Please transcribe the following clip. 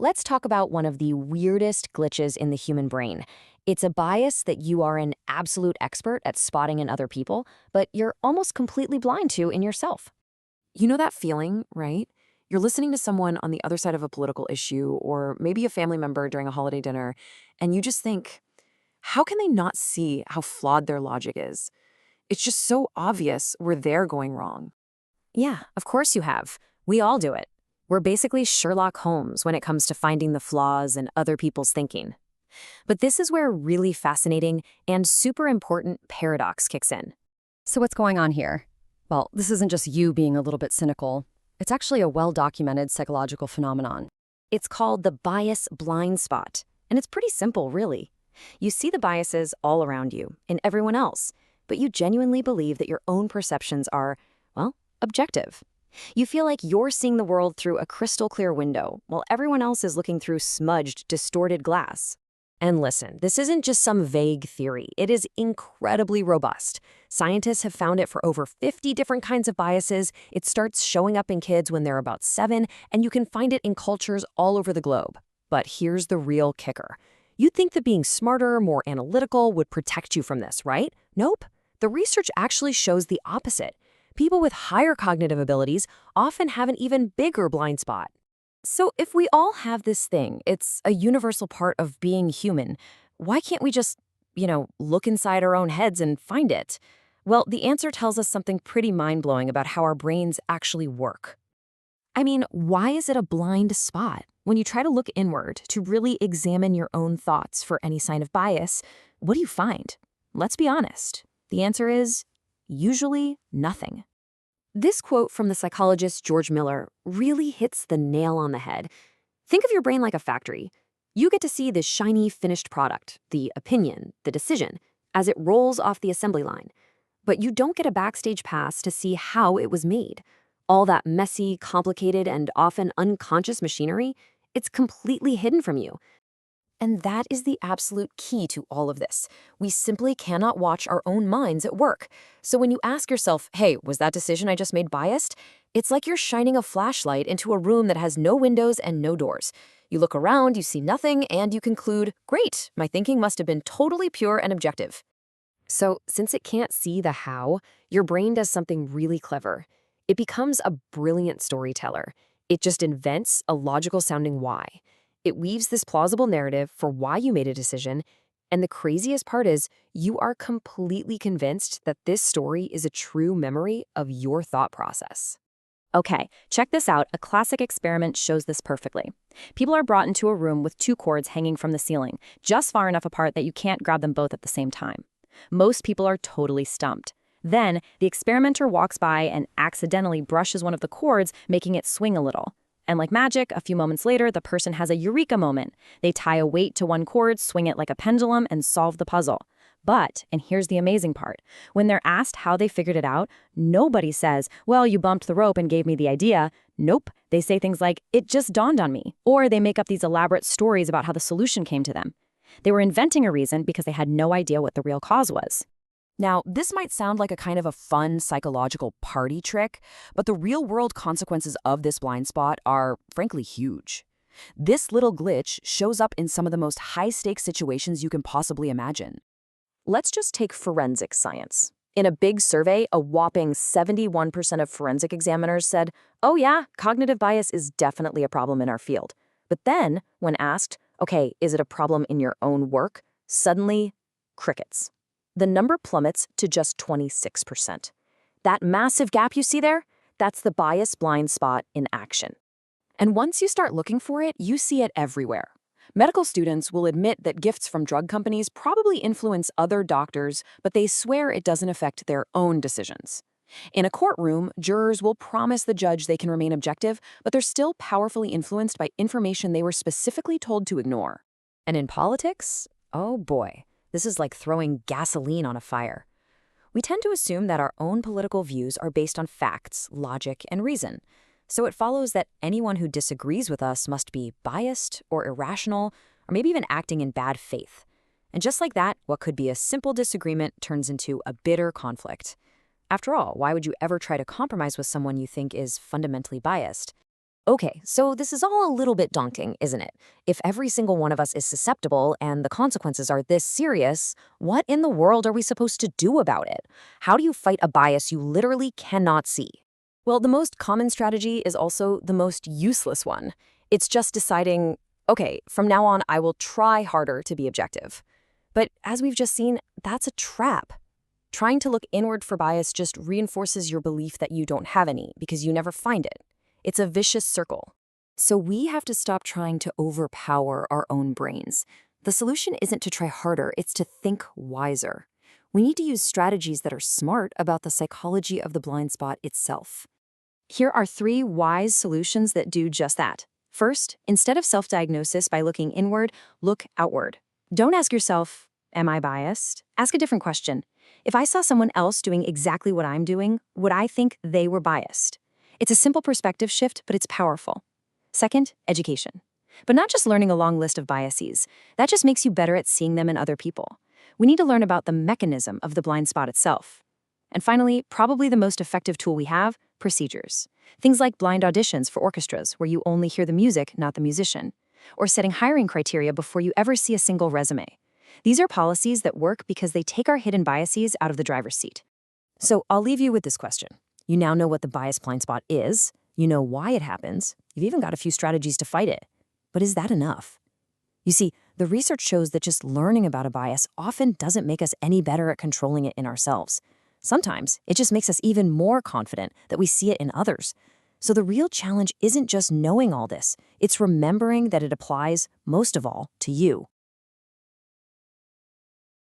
let's talk about one of the weirdest glitches in the human brain. It's a bias that you are an absolute expert at spotting in other people, but you're almost completely blind to in yourself. You know that feeling, right? You're listening to someone on the other side of a political issue or maybe a family member during a holiday dinner, and you just think, how can they not see how flawed their logic is? It's just so obvious where they're going wrong. Yeah, of course you have. We all do it. We're basically Sherlock Holmes when it comes to finding the flaws in other people's thinking. But this is where a really fascinating and super important paradox kicks in. So what's going on here? Well, this isn't just you being a little bit cynical. It's actually a well-documented psychological phenomenon. It's called the bias blind spot, and it's pretty simple, really. You see the biases all around you, in everyone else, but you genuinely believe that your own perceptions are, well, objective. You feel like you're seeing the world through a crystal clear window, while everyone else is looking through smudged, distorted glass. And listen, this isn't just some vague theory. It is incredibly robust. Scientists have found it for over 50 different kinds of biases. It starts showing up in kids when they're about 7, and you can find it in cultures all over the globe. But here's the real kicker. You'd think that being smarter, more analytical would protect you from this, right? Nope. The research actually shows the opposite. People with higher cognitive abilities often have an even bigger blind spot. So if we all have this thing, it's a universal part of being human, why can't we just, look inside our own heads and find it? Well, the answer tells us something pretty mind-blowing about how our brains actually work. I mean, why is it a blind spot? When you try to look inward to really examine your own thoughts for any sign of bias, what do you find? Let's be honest. The answer is usually nothing. This quote from the psychologist George Miller really hits the nail on the head. Think of your brain like a factory. You get to see the shiny finished product, the opinion, the decision, as it rolls off the assembly line. But you don't get a backstage pass to see how it was made. All that messy, complicated, and often unconscious machinery, it's completely hidden from you. And that is the absolute key to all of this. We simply cannot watch our own minds at work. So when you ask yourself, hey, was that decision I just made biased? It's like you're shining a flashlight into a room that has no windows and no doors. You look around, you see nothing, and you conclude, great, my thinking must have been totally pure and objective. So since it can't see the how, your brain does something really clever. It becomes a brilliant storyteller. It just invents a logical-sounding why. It weaves this plausible narrative for why you made a decision, and the craziest part is you are completely convinced that this story is a true memory of your thought process. Okay, check this out. A classic experiment shows this perfectly. People are brought into a room with 2 cords hanging from the ceiling, just far enough apart that you can't grab them both at the same time. Most people are totally stumped. Then, the experimenter walks by and accidentally brushes one of the cords, making it swing a little. And like magic, a few moments later, the person has a eureka moment. They tie a weight to one cord, swing it like a pendulum, and solve the puzzle. But, and here's the amazing part, when they're asked how they figured it out, nobody says, well, you bumped the rope and gave me the idea. Nope. They say things like, it just dawned on me. Or they make up these elaborate stories about how the solution came to them. They were inventing a reason because they had no idea what the real cause was. Now, this might sound like a kind of a fun psychological party trick, but the real-world consequences of this blind spot are, frankly, huge. This little glitch shows up in some of the most high-stakes situations you can possibly imagine. Let's just take forensic science. In a big survey, a whopping 71% of forensic examiners said, oh yeah, cognitive bias is definitely a problem in our field. But then, when asked, okay, is it a problem in your own work? Suddenly, crickets. The number plummets to just 26%. That massive gap you see there, that's the bias blind spot in action. And once you start looking for it, you see it everywhere. Medical students will admit that gifts from drug companies probably influence other doctors, but they swear it doesn't affect their own decisions. In a courtroom, jurors will promise the judge they can remain objective, but they're still powerfully influenced by information they were specifically told to ignore. And in politics, oh boy. This is like throwing gasoline on a fire. We tend to assume that our own political views are based on facts, logic, and reason. So it follows that anyone who disagrees with us must be biased or irrational, or maybe even acting in bad faith. And just like that, what could be a simple disagreement turns into a bitter conflict. After all, why would you ever try to compromise with someone you think is fundamentally biased? Okay, so this is all a little bit daunting, isn't it? If every single one of us is susceptible and the consequences are this serious, what in the world are we supposed to do about it? How do you fight a bias you literally cannot see? Well, the most common strategy is also the most useless one. It's just deciding, okay, from now on, I will try harder to be objective. But as we've just seen, that's a trap. Trying to look inward for bias just reinforces your belief that you don't have any because you never find it. It's a vicious circle. So we have to stop trying to overpower our own brains. The solution isn't to try harder, it's to think wiser. We need to use strategies that are smart about the psychology of the blind spot itself. Here are 3 wise solutions that do just that. First, instead of self-diagnosis by looking inward, look outward. Don't ask yourself, am I biased? Ask a different question. If I saw someone else doing exactly what I'm doing, would I think they were biased? It's a simple perspective shift, but it's powerful. Second, education. But not just learning a long list of biases. That just makes you better at seeing them in other people. We need to learn about the mechanism of the blind spot itself. And finally, probably the most effective tool we have, procedures. Things like blind auditions for orchestras, where you only hear the music, not the musician. Or setting hiring criteria before you ever see a single resume. These are policies that work because they take our hidden biases out of the driver's seat. So I'll leave you with this question. You now know what the bias blind spot is, you know why it happens, you've even got a few strategies to fight it. But is that enough? You see, the research shows that just learning about a bias often doesn't make us any better at controlling it in ourselves. Sometimes it just makes us even more confident that we see it in others. So the real challenge isn't just knowing all this, it's remembering that it applies, most of all, to you.